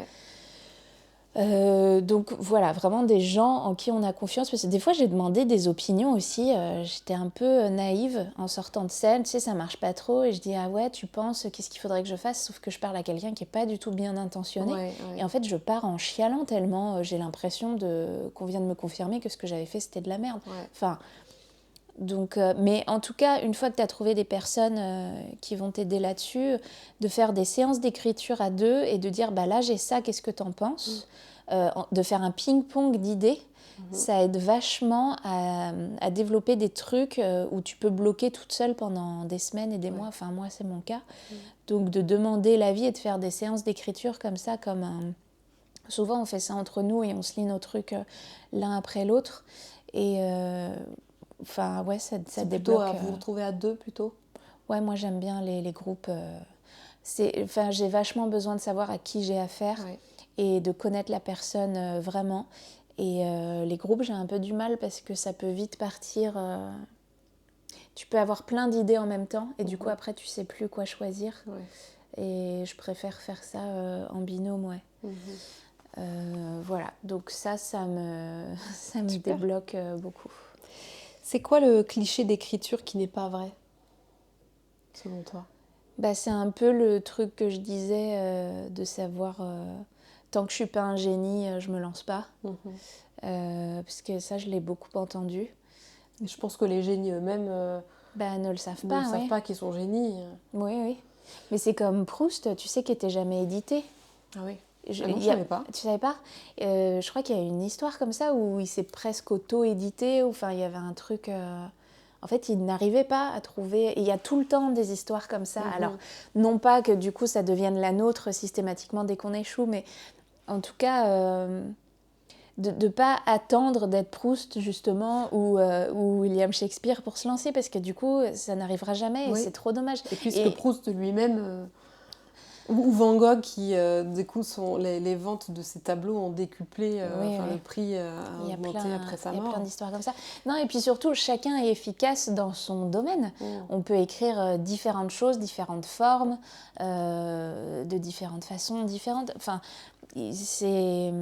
Donc voilà, vraiment des gens en qui on a confiance, parce que des fois j'ai demandé des opinions aussi, j'étais un peu naïve en sortant de scène, tu sais, ça marche pas trop, et je dis ah ouais, tu penses, qu'est-ce qu'il faudrait que je fasse, sauf que je parle à quelqu'un qui est pas du tout bien intentionné, et en fait je pars en chialant tellement j'ai l'impression qu'on vient de me confirmer que ce que j'avais fait c'était de la merde. Donc, mais en tout cas, une fois que tu as trouvé des personnes qui vont t'aider là-dessus, de faire des séances d'écriture à deux et de dire bah là j'ai ça, qu'est-ce que t'en penses, de faire un ping-pong d'idées, ça aide vachement à développer des trucs où tu peux bloquer toute seule pendant des semaines et des mois. Enfin moi c'est mon cas. Donc de demander l'avis et de faire des séances d'écriture comme ça, souvent on fait ça entre nous et on se lit nos trucs l'un après l'autre, et ça débloque. Vous vous retrouvez à deux plutôt? Ouais, moi j'aime bien les groupes. J'ai vachement besoin de savoir à qui j'ai affaire et de connaître la personne vraiment. Et les groupes, j'ai un peu du mal parce que ça peut vite partir. Tu peux avoir plein d'idées en même temps et du coup après tu sais plus quoi choisir. Et je préfère faire ça en binôme, Voilà, donc ça me débloque beaucoup. C'est quoi le cliché d'écriture qui n'est pas vrai, selon toi ? C'est un peu le truc que je disais de savoir tant que je suis pas un génie, je me lance pas. Parce que ça, je l'ai beaucoup entendu. Et je pense que les génies eux-mêmes ne le savent ne pas. savent pas qu'ils sont génies. Oui. Mais c'est comme Proust, tu sais, qui n'était jamais édité. Ah oui. Non, je savais pas. Tu savais pas je crois qu'il y a une histoire comme ça où il s'est presque auto-édité. Enfin, il y avait un truc... En fait, il n'arrivait pas à trouver... Et il y a tout le temps des histoires comme ça. Alors, non pas que du coup, ça devienne la nôtre systématiquement dès qu'on échoue, mais en tout cas... de ne pas attendre d'être Proust, justement, ou William Shakespeare pour se lancer, parce que du coup, ça n'arrivera jamais, et c'est trop dommage. Et puisque Proust lui-même, ou Van Gogh, qui, du coup, les ventes de ses tableaux ont décuplé, le prix a augmenté après sa mort. Il y a plein d'histoires comme ça. Non, et puis surtout, chacun est efficace dans son domaine. On peut écrire différentes choses, différentes formes, de différentes façons, différentes... Enfin, c'est...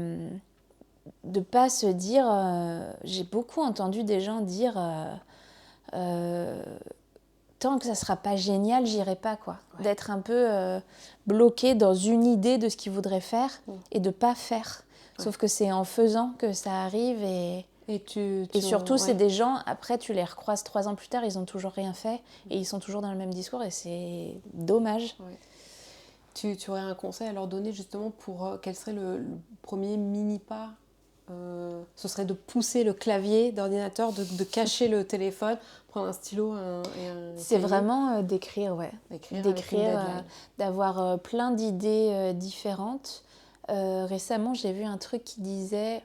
de pas se dire... j'ai beaucoup entendu des gens dire tant que ça sera pas génial, j'irai pas, quoi. D'être un peu bloqué dans une idée de ce qu'ils voudraient faire et de pas faire. Sauf que c'est en faisant que ça arrive et surtout, c'est des gens, après tu les recroises 3 ans plus tard, ils ont toujours rien fait et ils sont toujours dans le même discours et c'est dommage. Tu aurais un conseil à leur donner justement pour quel serait le premier mini-pas ce serait de pousser le clavier d'ordinateur, de cacher le téléphone, prendre un stylo et un c'est vraiment d'écrire, d'écrire, d'avoir plein d'idées différentes. Récemment, j'ai vu un truc qui disait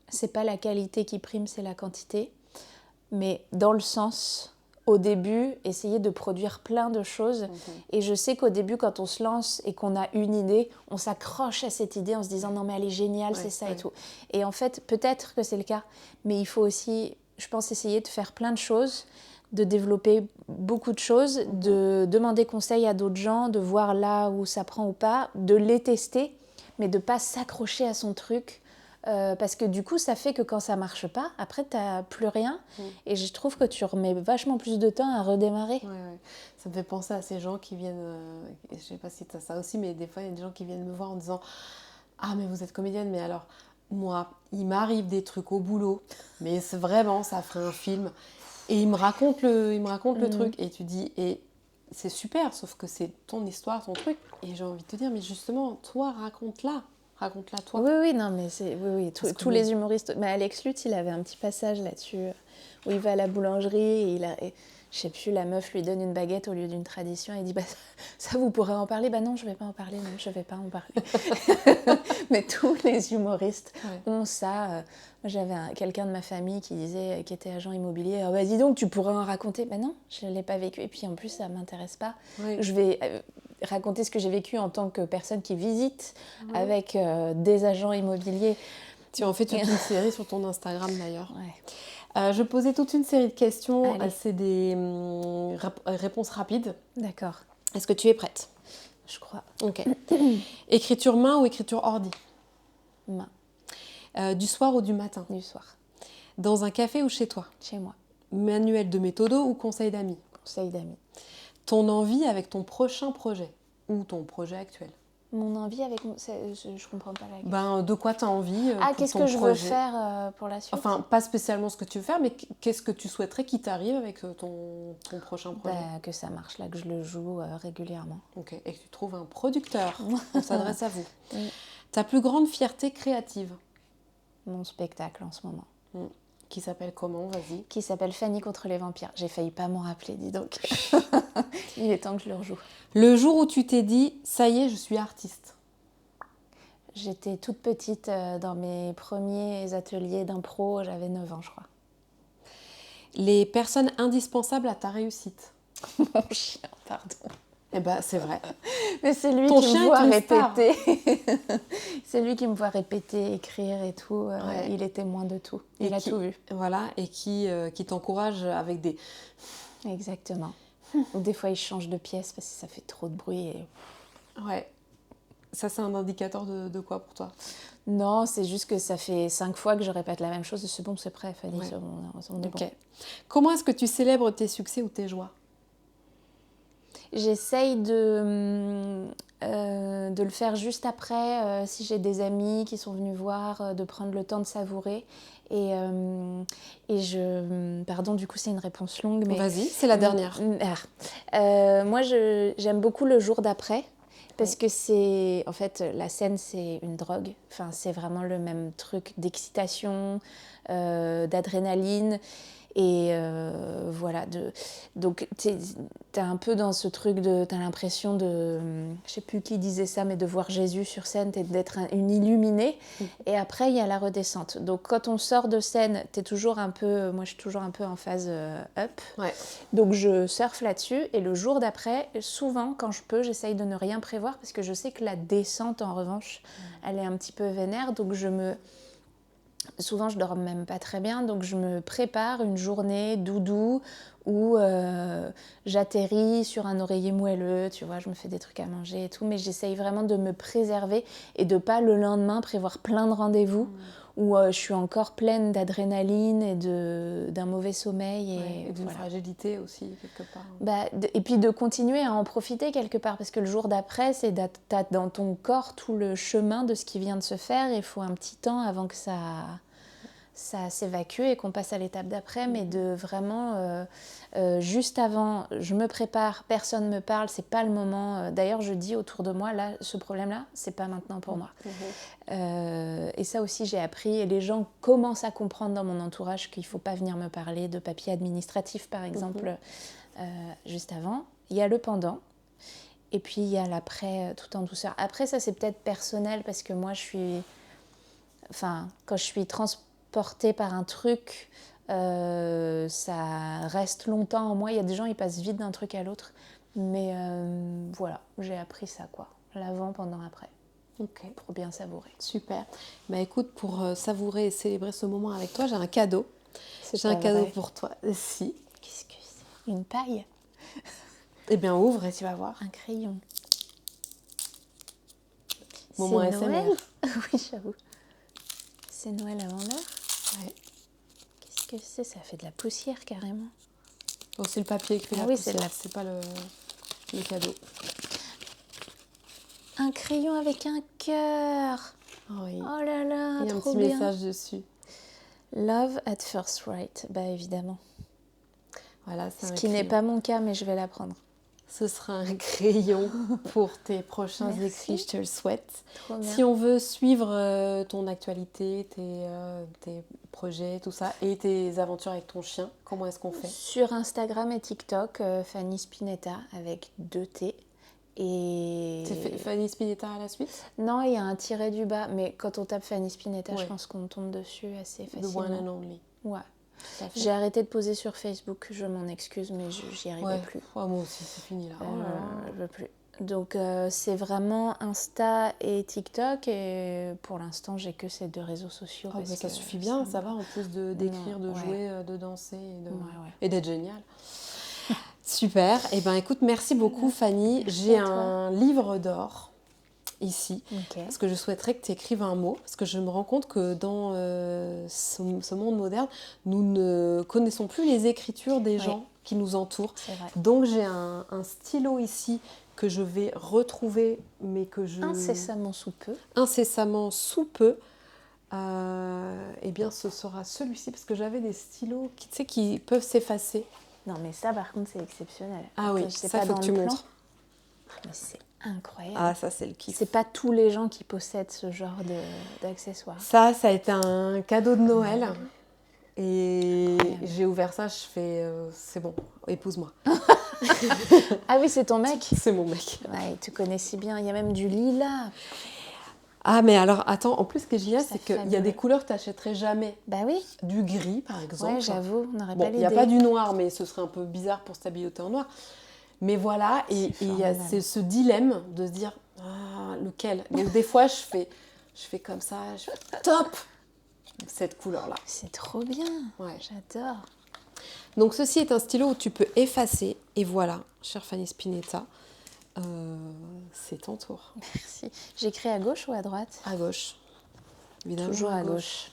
c'est pas la qualité qui prime, c'est la quantité. Mais dans le sens, au début, essayer de produire plein de choses. Et je sais qu'au début, quand on se lance et qu'on a une idée, on s'accroche à cette idée en se disant non mais elle est géniale, c'est ça et tout. Et en fait, peut-être que c'est le cas, mais il faut aussi, je pense, essayer de faire plein de choses, de développer beaucoup de choses, de demander conseil à d'autres gens, de voir là où ça prend ou pas, de les tester, mais de ne pas s'accrocher à son truc. Parce que du coup, ça fait que quand ça marche pas, après, tu n'as plus rien. Et je trouve que tu remets vachement plus de temps à redémarrer. Ça me fait penser à ces gens qui viennent... je sais pas si tu as ça aussi, mais des fois, il y a des gens qui viennent me voir en disant « Ah, mais vous êtes comédienne, mais alors, moi, il m'arrive des trucs au boulot, mais c'est vraiment, ça ferait un film. » Et il me raconte le truc. Et tu dis... Et c'est super, sauf que c'est ton histoire, ton truc. Et j'ai envie de te dire, mais justement, toi, raconte-la. Raconte-la toi. Oui, non, mais tous les humoristes. Mais Alex Lutz, il avait un petit passage là-dessus où il va à la boulangerie et je sais plus, la meuf lui donne une baguette au lieu d'une tradition et il dit ça vous pourrez en parler. Non, je vais pas en parler, non, je vais pas en parler. Mais tous les humoristes ont ça. Moi, j'avais quelqu'un de ma famille qui était agent immobilier. Dis donc, tu pourrais en raconter. Non, je l'ai pas vécu et puis en plus ça m'intéresse pas. Je vais raconter ce que j'ai vécu en tant que personne qui visite avec des agents immobiliers. Tu en fais toute une série sur ton Instagram d'ailleurs. Je posais toute une série de questions. C'est des réponses rapides. D'accord. Est-ce que tu es prête ? Je crois. Ok. Écriture main ou écriture ordi ? Main. Du soir ou du matin ? Du soir. Dans un café ou chez toi ? Chez moi. Manuel de méthodo ou conseil d'amis ? Conseil d'amis. Ton envie avec ton prochain projet ou ton projet actuel ? Mon envie avec... Je comprends pas la question. De quoi tu as envie pour qu'est-ce que je veux faire pour la suite ? Enfin, pas spécialement ce que tu veux faire, mais qu'est-ce que tu souhaiterais qu'il t'arrive avec ton prochain projet ? Que ça marche, là, que je le joue régulièrement. Ok, et que tu trouves un producteur. On s'adresse à vous. Ta plus grande fierté créative ? Mon spectacle en ce moment. Qui s'appelle comment ? Vas-y. Qui s'appelle Fanny contre les vampires. J'ai failli pas m'en rappeler, dis donc. Il est temps que je le rejoue. Le jour où tu t'es dit, ça y est, je suis artiste. J'étais toute petite dans mes premiers ateliers d'impro, j'avais 9 ans, je crois. Les personnes indispensables à ta réussite. Mon chien, pardon. C'est vrai. Mais c'est lui qui me voit répéter. C'est lui qui me voit répéter, écrire et tout. Il est témoin de tout. Il a tout vu. Voilà, et qui t'encourage avec des... Exactement. Ou des fois, il change de pièce parce que ça fait trop de bruit. Ouais. Ça, c'est un indicateur de quoi pour toi? Non, c'est juste que ça fait 5 fois que je répète la même chose. C'est bon, c'est prêt, Fanny, Ouais. on est bon. Comment est-ce que tu célèbres tes succès ou tes joies? J'essaye de le faire juste après, si j'ai des amis qui sont venus voir, de prendre le temps de savourer. Et pardon, du coup, c'est une réponse longue. Mais vas-y, c'est la dernière. Moi, j'aime beaucoup le jour d'après. Parce que c'est... En fait, la scène, c'est une drogue. Enfin, c'est vraiment le même truc d'excitation, d'adrénaline. Et voilà. Donc, t'es un peu dans ce truc de... T'as l'impression de... Je sais plus qui disait ça, mais de voir Jésus sur scène, d'être une illuminée. Et après, il y a la redescente. Donc, quand on sort de scène, t'es toujours un peu... Moi, je suis toujours un peu en phase up. Ouais. Donc, je surfe là-dessus. Et le jour d'après, souvent, quand je peux, j'essaye de ne rien prévoir parce que je sais que la descente, en revanche, elle est un petit peu vénère. Donc, souvent, je dors même pas très bien, donc je me prépare une journée doudou où j'atterris sur un oreiller moelleux, tu vois, je me fais des trucs à manger et tout, mais j'essaye vraiment de me préserver et de pas le lendemain prévoir plein de rendez-vous où je suis encore pleine d'adrénaline et d'un mauvais sommeil. Et d'une fragilité aussi, quelque part. Et puis de continuer à en profiter quelque part, parce que le jour d'après, t'as dans ton corps tout le chemin de ce qui vient de se faire, et il faut un petit temps avant que ça s'évacue et qu'on passe à l'étape d'après, mais de vraiment, juste avant, je me prépare, personne ne me parle, c'est pas le moment. D'ailleurs, je dis autour de moi, là, ce problème-là, c'est pas maintenant pour moi. Et ça aussi, j'ai appris, et les gens commencent à comprendre dans mon entourage qu'il faut pas venir me parler de papier administratif, par exemple, juste avant. Il y a le pendant, et puis il y a l'après, tout en douceur. Après, ça, c'est peut-être personnel, parce que moi, quand je suis transportée par un truc, ça reste longtemps en moi. Il y a des gens, ils passent vite d'un truc à l'autre. Mais voilà, j'ai appris ça, quoi. L'avant, pendant, après. Pour bien savourer. Super. Écoute, pour savourer et célébrer ce moment avec toi, j'ai un cadeau. J'ai un cadeau pour toi. Si. Qu'est-ce que c'est? Une paille? Eh bien, ouvre et tu vas voir. Un crayon. Moment c'est SMR. Noël? Oui, j'avoue. C'est Noël avant l'heure? Ouais. Qu'est-ce que c'est? Ça fait de la poussière, carrément. Oh, c'est le papier qui fait la poussière. C'est pas le cadeau. Un crayon avec un cœur. Oui. Oh là là, il y a un petit message dessus. Love at first sight, évidemment. Voilà, ce qui n'est pas mon cas, mais je vais l'apprendre. Ce sera un crayon pour tes prochains écrits, je te le souhaite. Si on veut suivre ton actualité, tes projets, tout ça, et tes aventures avec ton chien, comment est-ce qu'on fait? Sur Instagram et TikTok, Fanny Spinetta avec 2 T. C'est Fanny Spinetta à la suite? Non, il y a un tiret du bas, mais quand on tape Fanny Spinetta, je pense qu'on tombe dessus assez facilement. The one and only. Ouais. J'ai arrêté de poser sur Facebook, je m'en excuse, mais j'y arrivais plus. Moi aussi, c'est fini là. Je veux plus. Donc c'est vraiment Insta et TikTok, et pour l'instant j'ai que ces 2 réseaux sociaux. Ça suffit bien, ça va, en plus d'écrire, de jouer, de danser et d'être génial. Super, et écoute, merci beaucoup Fanny. J'ai un livre d'or ici, parce que je souhaiterais que tu écrives un mot, parce que je me rends compte que dans ce monde moderne, nous ne connaissons plus les écritures des gens qui nous entourent. Donc j'ai un stylo ici que je vais retrouver, mais que je... Incessamment sous peu. Eh bien, ce sera celui-ci, parce que j'avais des stylos qui peuvent s'effacer. Non, mais ça, par contre, c'est exceptionnel. Ah oui, ça, il faut que tu montres. Mais c'est incroyable. Ah, ça, c'est le kiff. C'est pas tous les gens qui possèdent ce genre d'accessoires. Ça a été un cadeau de Noël. Et j'ai ouvert ça, je fais, c'est bon, épouse-moi. Ah oui, c'est ton mec? C'est mon mec. Ouais, il te connaît si bien, il y a même du lilas. Ah, mais alors, attends, en plus, ce qui est génial, c'est qu'il y a des couleurs que tu n'achèterais jamais. Oui. Du gris, par exemple. Ouais, j'avoue, on n'aurait pas l'idée. Il n'y a pas du noir, mais ce serait un peu bizarre pour s'habilloter en noir. Mais voilà, et il y a ce dilemme de se dire, lequel? Donc, des fois, je fais comme ça, je fais top! Cette couleur-là. C'est trop bien, j'adore. Donc, ceci est un stylo où tu peux effacer, et voilà, chère Fanny Spinetta, C'est ton tour. Merci. J'écris à gauche ou à droite? À gauche. Évidemment, toujours à gauche.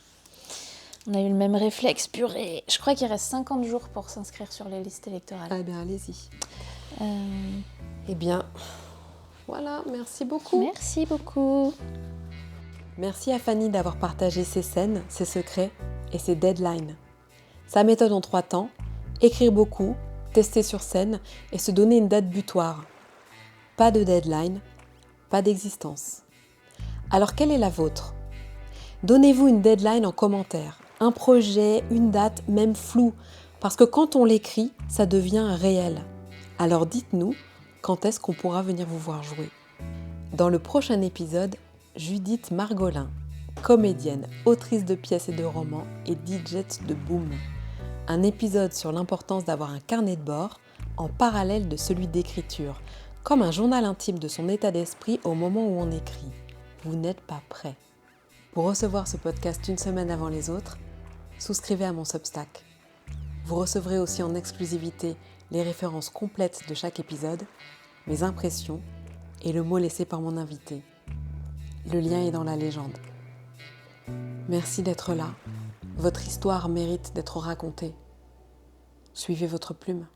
On a eu le même réflexe, purée. Je crois qu'il reste 50 jours pour s'inscrire sur les listes électorales. Eh bien, allez-y. Eh bien, voilà, merci beaucoup. Merci beaucoup. Merci à Fanny d'avoir partagé ses scènes, ses secrets et ses deadlines. Sa méthode en 3 temps, écrire beaucoup, tester sur scène et se donner une date butoir. Pas de deadline, pas d'existence. Alors quelle est la vôtre? Donnez-vous une deadline en commentaire, un projet, une date, même floue, parce que quand on l'écrit, ça devient réel. Alors dites-nous quand est-ce qu'on pourra venir vous voir jouer. Dans le prochain épisode, Judith Margolin, comédienne, autrice de pièces et de romans et DJ de Boom. Un épisode sur l'importance d'avoir un carnet de bord en parallèle de celui d'écriture, comme un journal intime de son état d'esprit au moment où on écrit. Vous n'êtes pas prêt. Pour recevoir ce podcast une semaine avant les autres, souscrivez à mon Substack. Vous recevrez aussi en exclusivité les références complètes de chaque épisode, mes impressions et le mot laissé par mon invité. Le lien est dans la légende. Merci d'être là. Votre histoire mérite d'être racontée. Suivez votre plume.